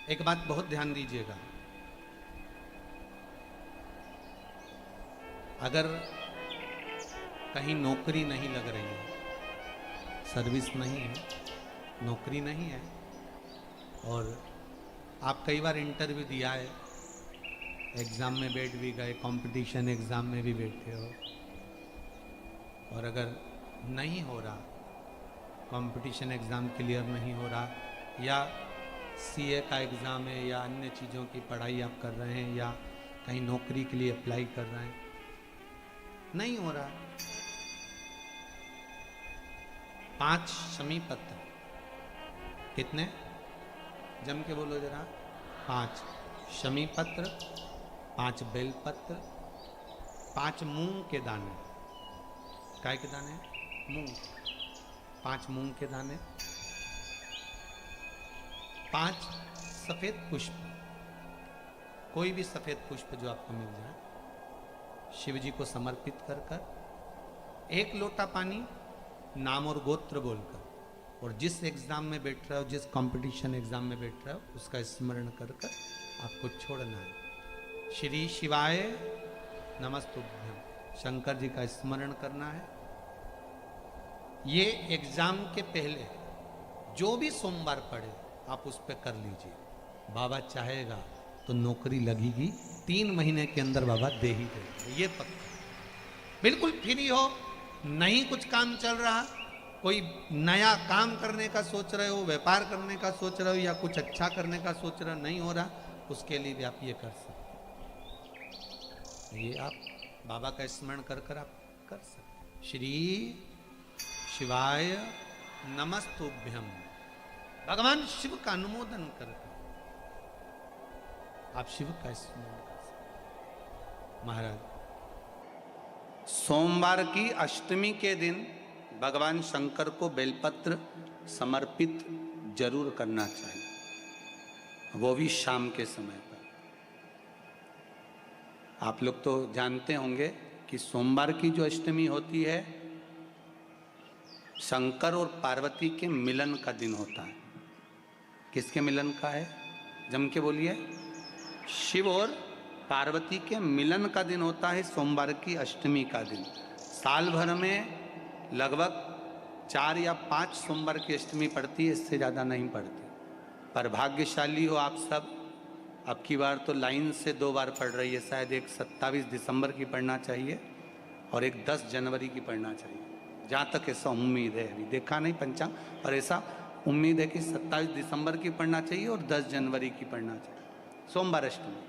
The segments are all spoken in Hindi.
एक बात बहुत ध्यान दीजिएगा, अगर कहीं नौकरी नहीं लग रही है, सर्विस नहीं है, नौकरी नहीं है, और आप कई बार इंटरव्यू दिया है, एग्ज़ाम में बैठ भी गए, कंपटीशन एग्ज़ाम में भी बैठे हो, और अगर नहीं हो रहा, कंपटीशन एग्ज़ाम क्लियर नहीं हो रहा, या सीए का एग्ज़ाम है या अन्य चीज़ों की पढ़ाई आप कर रहे हैं, या कहीं नौकरी के लिए अप्लाई कर रहे हैं, नहीं हो रहा, 5 शमी पत्र, कितने, जम के बोलो जरा, 5 शमी पत्र, 5 बेल पत्र, 5 मूंग के दाने, काय के दाने, मूंग, 5 मूंग के दाने, 5 सफेद पुष्प, कोई भी सफेद पुष्प जो आपको मिल जाए, शिव जी को समर्पित कर कर 1 लोटा पानी नाम और गोत्र बोलकर, और जिस एग्जाम में बैठ रहे हो, जिस कंपटीशन एग्जाम में बैठ रहे हो, उसका स्मरण कर कर आपको छोड़ना है। श्री शिवाय नमस्तुभ्यम, शंकर जी का स्मरण करना है। ये एग्जाम के पहले जो भी सोमवार पड़े आप उस पर कर लीजिए, बाबा चाहेगा तो नौकरी लगेगी, 3 महीने के अंदर बाबा दे ही देंगे, ये पक्का। बिल्कुल फ्री हो, नहीं कुछ काम चल रहा, कोई नया काम करने का सोच रहे हो, व्यापार करने का सोच रहे हो, या कुछ अच्छा करने का सोच रहे हो, नहीं हो रहा, उसके लिए भी आप ये कर सकते, ये आप बाबा का स्मरण कर कर आप कर सकते। श्री शिवाय नमस्तुभ्यम, भगवान शिव का अनुमोदन कर आप शिव का स्मरण कर सकते। महाराज, सोमवार की अष्टमी के दिन भगवान शंकर को बेलपत्र समर्पित जरूर करना चाहिए, वो भी शाम के समय पर। आप लोग तो जानते होंगे कि सोमवार की जो अष्टमी होती है, शंकर और पार्वती के मिलन का दिन होता है। किसके मिलन का है, जम के बोलिए, शिव और पार्वती के मिलन का दिन होता है सोमवार की अष्टमी का दिन। साल भर में लगभग 4 या 5 सोमवार की अष्टमी पड़ती है, इससे ज़्यादा नहीं पड़ती। पर भाग्यशाली हो आप सब, अब की बार तो लाइन से 2 बार पड़ रही है, शायद एक 27 दिसंबर की पढ़ना चाहिए और एक 10 जनवरी की पढ़ना चाहिए, जहाँ तक ऐसा उम्मीद है, अभी देखा नहीं पंचांग, और ऐसा उम्मीद है कि 27 दिसंबर की पढ़ना चाहिए और 10 जनवरी की पढ़ना चाहिए, सोमवार अष्टमी।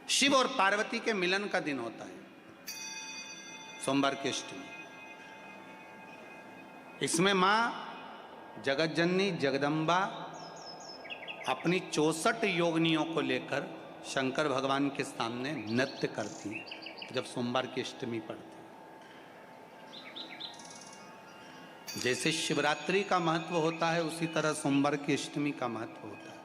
शिव और पार्वती के मिलन का दिन होता है सोमवार की अष्टमी। इसमें मां जगत जननी जगदम्बा अपनी 64 योगिनियों को लेकर शंकर भगवान के सामने नृत्य करती है जब सोमवार की अष्टमी पड़ती है। जैसे शिवरात्रि का महत्व होता है, उसी तरह सोमवार की अष्टमी का महत्व होता है।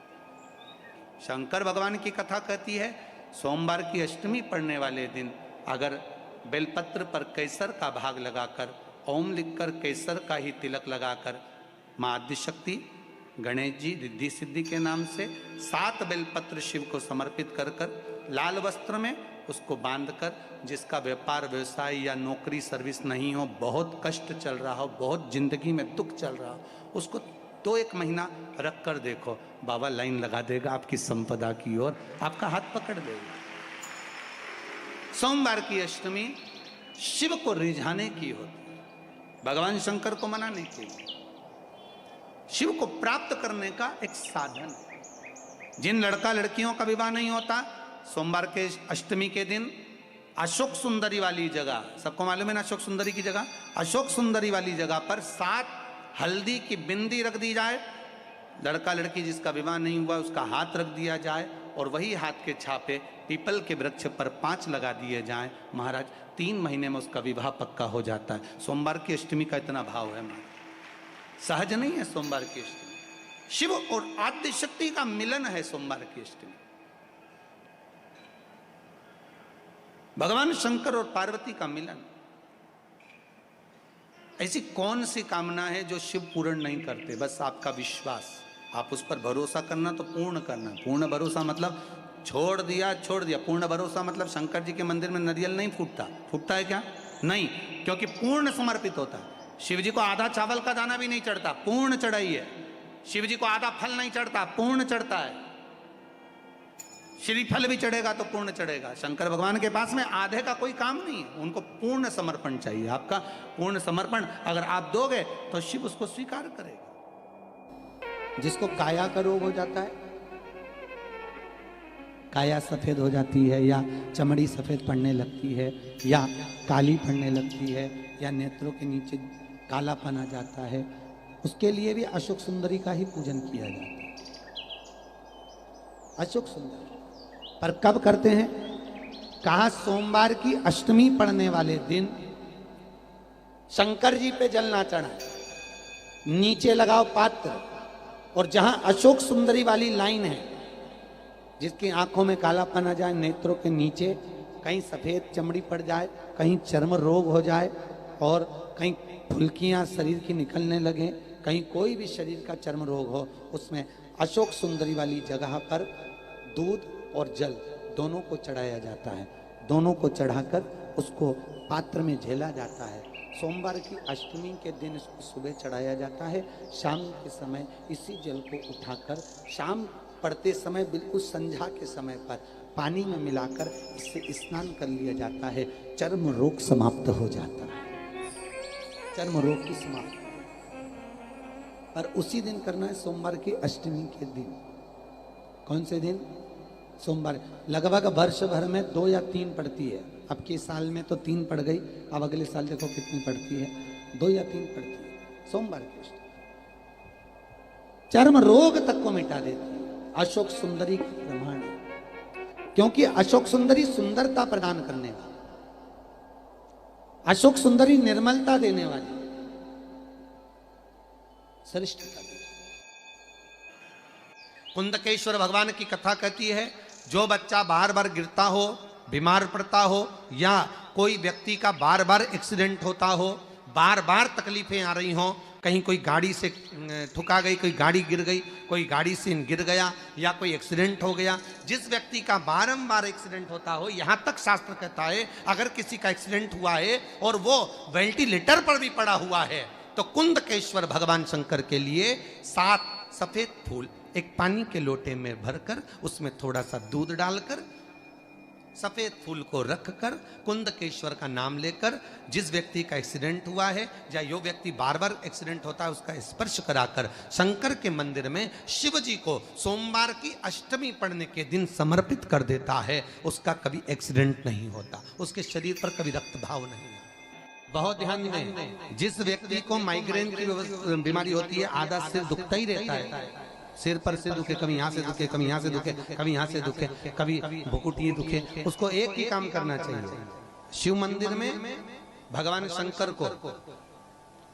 शंकर भगवान की कथा कहती है, सोमवार की अष्टमी पढ़ने वाले दिन अगर बेलपत्र पर केसर का भाग लगाकर, ओम लिखकर केसर का ही तिलक लगाकर माँ आदिशक्ति गणेश जी रिद्धि सिद्धि के नाम से 7 बेलपत्र शिव को समर्पित कर कर लाल वस्त्र में उसको बांधकर, जिसका व्यापार व्यवसाय या नौकरी सर्विस नहीं हो, बहुत कष्ट चल रहा हो, बहुत जिंदगी में दुख चल रहा हो, उसको 2-1 महीना रख कर देखो, बाबा लाइन लगा देगा आपकी संपदा की ओर, आपका हाथ पकड़ देगा। सोमवार की अष्टमी शिव को रिझाने की होती है, भगवान शंकर को मनाने के लिए, शिव को प्राप्त करने का एक साधन। जिन लड़का लड़कियों का विवाह नहीं होता, सोमवार के अष्टमी के दिन अशोक सुंदरी वाली जगह, सबको मालूम है ना अशोक सुंदरी की जगह, अशोक सुंदरी वाली जगह पर 7 हल्दी की बिंदी रख दी जाए, लड़का लड़की जिसका विवाह नहीं हुआ उसका हाथ रख दिया जाए, और वही हाथ के छापे पीपल के वृक्ष पर 5 लगा दिए जाएं। महाराज 3 महीने में उसका विवाह पक्का हो जाता है। सोमवार की अष्टमी का इतना भाव है महाराज, सहज नहीं है सोमवार की अष्टमी। शिव और आद्य शक्ति का मिलन है सोमवार की अष्टमी। भगवान शंकर और पार्वती का मिलन। ऐसी कौन सी कामना है जो शिव पूर्ण नहीं करते? बस आपका विश्वास, आप उस पर भरोसा करना तो पूर्ण करना। पूर्ण भरोसा मतलब छोड़ दिया छोड़ दिया। पूर्ण भरोसा मतलब शंकर जी के मंदिर में नारियल नहीं फूटता, फूटता है क्या? नहीं, क्योंकि पूर्ण समर्पित होता है। शिव जी को आधा चावल का दाना भी नहीं चढ़ता, पूर्ण चढ़ाई है। शिव जी को आधा फल नहीं चढ़ता, पूर्ण चढ़ता है। श्रीफल भी चढ़ेगा तो पूर्ण चढ़ेगा। शंकर भगवान के पास में आधे का कोई काम नहीं है, उनको पूर्ण समर्पण चाहिए। आपका पूर्ण समर्पण अगर आप दोगे तो शिव उसको स्वीकार करेगा। जिसको काया का रोग हो जाता है, काया सफेद हो जाती है, या चमड़ी सफेद पड़ने लगती है, या काली पड़ने लगती है, या नेत्रों के नीचे कालापन आ जाता है, उसके लिए भी अशोक सुंदरी का ही पूजन किया जाता है। अशोक सुंदरी पर कब करते हैं? कहा सोमवार की अष्टमी पड़ने वाले दिन शंकर जी पे जल ना चढ़ा, नीचे लगाओ पात्र, और जहां अशोक सुंदरी वाली लाइन है, जिसकी आंखों में कालापन आ जाए, नेत्रों के नीचे कहीं सफेद चमड़ी पड़ जाए, कहीं चर्म रोग हो जाए, और कहीं फुल्कियां शरीर की निकलने लगे, कहीं कोई भी शरीर का चर्म रोग हो, उसमें अशोक सुंदरी वाली जगह पर दूध और जल दोनों को चढ़ाया जाता है। दोनों को चढ़ाकर उसको पात्र में झेला जाता है। सोमवार की अष्टमी के दिन इसको सुबह चढ़ाया जाता है। शाम के समय इसी जल को उठाकर शाम पड़ते समय बिल्कुल संध्या के समय पर पानी में मिलाकर इससे स्नान कर लिया जाता है। चर्म रोग समाप्त हो जाता है। चर्म रोग की समाप्ति पर उसी दिन करना है, सोमवार की अष्टमी के दिन। कौन से दिन? सोमवार। लगभग वर्ष भर में 2 या 3 पड़ती है। अब के साल में तो 3 पड़ गई, अब अगले साल देखो कितनी पड़ती है, 2 या 3 पड़ती है सोमवार की अष्टमी। चर्म रोग तक को मिटा देती है अशोक सुंदरी का प्रमाण, क्योंकि अशोक सुंदरी सुंदरता प्रदान करने वाली, अशोक सुंदरी निर्मलता देने वाली, श्रेष्ठता। कुंदकेश्वर भगवान की कथा कहती है, जो बच्चा बार बार गिरता हो, बीमार पड़ता हो, या कोई व्यक्ति का बार बार एक्सीडेंट होता हो, बार बार तकलीफें आ रही हो, कहीं कोई गाड़ी से ठुका गई, कोई गाड़ी गिर गई, कोई गाड़ी से गिर गया, या कोई एक्सीडेंट हो गया, जिस व्यक्ति का बारंबार एक्सीडेंट होता हो, यहाँ तक शास्त्र कहता है अगर किसी का एक्सीडेंट हुआ है और वो वेंटिलेटर पर भी पड़ा हुआ है, तो कुंदकेश्वर भगवान शंकर के लिए 7 सफेद फूल एक पानी के लोटे में भरकर उसमें थोड़ा सा दूध डालकर सफेद फूल को रखकर कुंदकेश्वर का नाम लेकर जिस व्यक्ति का एक्सीडेंट हुआ है या जो व्यक्ति बार बार एक्सीडेंट होता है उसका स्पर्श कराकर शंकर के मंदिर में शिव जी को सोमवार की अष्टमी पड़ने के दिन समर्पित कर देता है, उसका कभी एक्सीडेंट नहीं होता, उसके शरीर पर कभी रक्त भाव नहीं होता। बहुत ध्यान दें, जिस व्यक्ति को माइग्रेन की बीमारी होती है, आधा सिर दुखता ही रहता है, सिर पर से दुखे, कभी यहाँ से दुखे, कभी यहाँ से दुखे, कभी यहाँ से दुखे, कभी भुकुटी दुखे, उसको एक ही काम करना चाहिए, शिव मंदिर में भगवान शंकर को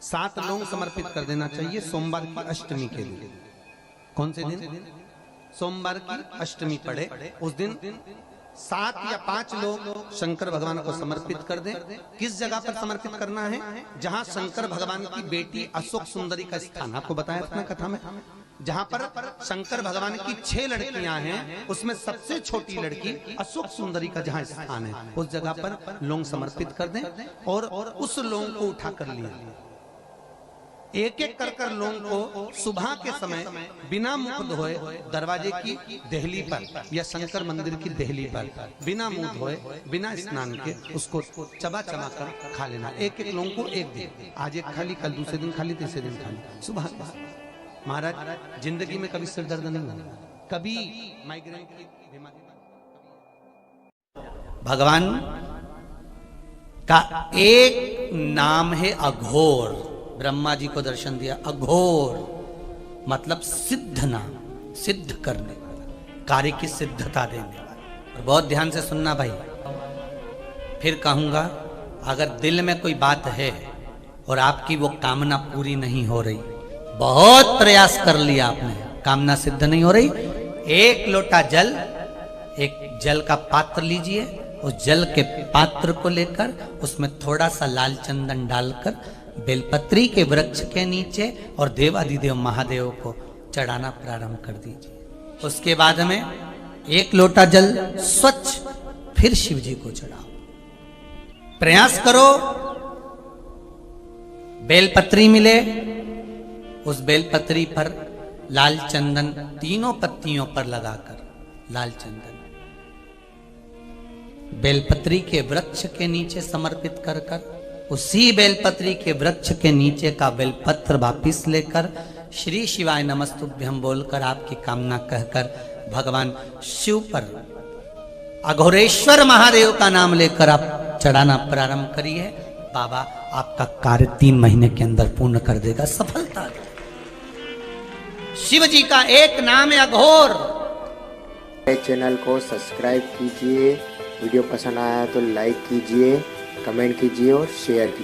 7 लौंग समर्पित कर देना चाहिए सोमवार की अष्टमी के लिए। कौन से दिन? सोमवार की अष्टमी पड़े उस दिन 7 या 5 लोग शंकर भगवान को समर्पित कर दें। किस जगह पर समर्पित करना है? जहां शंकर भगवान की बेटी अशोक सुंदरी का स्थान आपको बताया था ना कथा में, जहां पर शंकर भगवान की 6 लड़कियां हैं, उसमें सबसे छोटी लड़की अशोक सुंदरी का जहां स्थान है, उस जगह पर लौंग समर्पित कर दें और उस लौंग को उठा कर लिया। एक एक कर लौंग को सुबह के समय बिना मुख धोए दरवाजे की देहली पर या शंकर मंदिर की देहली पर बिना मुंह धोए बिना स्नान के उसको चबा चबा कर खा लेना। एक एक लौंग को एक दिन, आज एक खाली, कल दूसरे दिन खाली, तीसरे दिन खाली, सुबह के। महाराज जिंदगी में कभी सिर दर्द नहीं हुआ, कभी माइग्रेन की बीमारी। भगवान का एक नाम है अघोर। ब्रह्मा जी को दर्शन दिया, अघोर मतलब सिद्ध नाम, सिद्ध करने वाला, कार्य की सिद्धता देने वाला। और बहुत ध्यान से सुनना भाई, फिर कहूंगा, अगर दिल में कोई बात है और आपकी वो कामना पूरी नहीं हो रही, बहुत प्रयास कर लिया आपने, कामना सिद्ध नहीं हो रही, 1 लोटा जल, एक जल का पात्र लीजिए, उस जल के पात्र को लेकर उसमें थोड़ा सा लाल चंदन डालकर बेलपत्री के वृक्ष के नीचे और देवादिदेव महादेव को चढ़ाना प्रारंभ कर दीजिए। उसके बाद में 1 लोटा जल स्वच्छ फिर शिव जी को चढ़ाओ। प्रयास करो बेलपत्री मिले, उस बेलपत्री पर लाल चंदन 3 पत्तियों पर लगाकर लाल चंदन बेलपत्री के वृक्ष के नीचे समर्पित कर कर उसी बेलपत्री के वृक्ष के नीचे का बेलपत्र वापिस लेकर श्री शिवाय नमस्तुभ्यं बोलकर आपकी कामना कहकर भगवान शिव पर अघोरेश्वर महादेव का नाम लेकर आप चढ़ाना प्रारंभ करिए। बाबा आपका कार्य 3 महीने के अंदर पूर्ण कर देगा, सफलता देगा। शिव जी का एक नाम है अघोर। चैनल को सब्सक्राइब कीजिए, वीडियो पसंद आया तो लाइक कीजिए, कमेंट कीजिए और शेयर कीजिए।